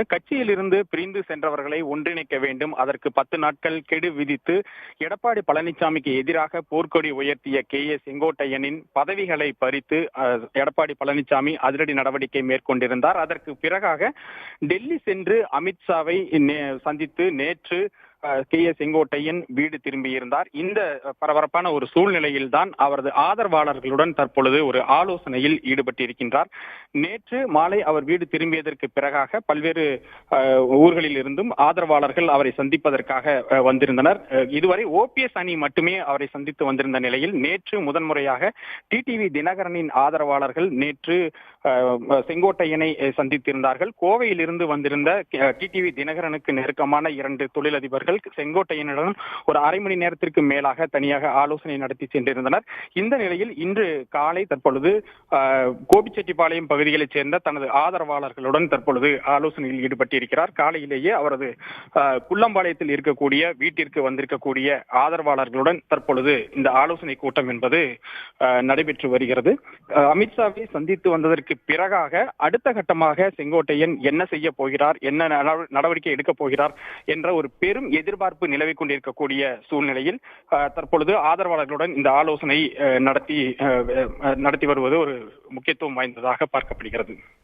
கட்சியிலிருந்து பிரிந்து சென்றவர்களை ஒன்றிணைக்க வேண்டும். அதற்கு 10 நாட்கள் கெடு விதித்து எடப்பாடி பழனிசாமிக்கு எதிராக போர்க்கொடி உயர்த்திய செங்கோட்டையனின் பதவிகளை பறித்து எடப்பாடி பழனிசாமி அதிரடி நடவடிக்கை மேற்கொண்டிருந்தார். அதற்கு பிறகாக டெல்லி சென்று அமித்ஷாவை சந்தித்து நேற்று செங்கோட்டையன் வீடு திரும்பியிருந்தார். இந்த பரபரப்பான ஒரு சூழ்நிலையில் தான் அவரது ஆதரவாளர்களுடன் தற்பொழுது ஒரு ஆலோசனையில் ஈடுபட்டிருக்கின்றார். நேற்று மாலை அவர் வீடு திரும்பியதற்கு பிறகாக பல்வேறு ஊர்களில் இருந்தும் ஆதரவாளர்கள் அவரை சந்திப்பதற்காக வந்திருந்தனர். இதுவரை ஓபிஎஸ் அணி மட்டுமே அவரை சந்தித்து வந்திருந்த நிலையில் நேற்று முதன்முறையாக டிடிவி தினகரனின் ஆதரவாளர்கள் நேற்று செங்கோட்டையனை சந்தித்திருந்தார்கள். கோவையில் இருந்து வந்திருந்த டிடிவி தினகரனுக்கு நெருக்கமான 2 தொழிலதிபர்கள் செங்கோட்டையனுடன் ஒரு அரை மணி நேரத்திற்கு மேலாக தனியாக ஆலோசனை நடத்தி சென்றிருந்தனர். இந்த நிலையில் இன்று காலை தற்பொழுது கோபிச்செட்டிப்பாளையம் பகுதிகளைச் சேர்ந்த தனது ஆதரவாளர்களுடன் தற்பொழுது ஆலோசனையில் ஈடுபட்டிருக்கிறார். காலையிலேயே அவரது குள்ளம்பாளையத்தில் இருக்கக்கூடிய வீட்டிற்கு வந்திருக்கக்கூடிய ஆதரவாளர்களுடன் தற்பொழுது இந்த ஆலோசனை கூட்டம் என்பது நடைபெற்று வருகிறது. அமித்ஷாவை சந்தித்து வந்ததற்கு பிறகாக அடுத்த கட்டமாக செங்கோட்டையன் என்ன செய்ய போகிறார், என்ன நடவடிக்கை எடுக்கப் போகிறார் என்ற ஒரு பெரும் எதிர்பார்ப்பு நிலவிக் கொண்டிருக்கக்கூடிய சூழ்நிலையில் தற்பொழுது ஆதரவாளர்களுடன் இந்த ஆலோசனை நடத்தி வருவது ஒரு முக்கியத்துவம் வாய்ந்ததாக பார்க்கப்படுகிறது.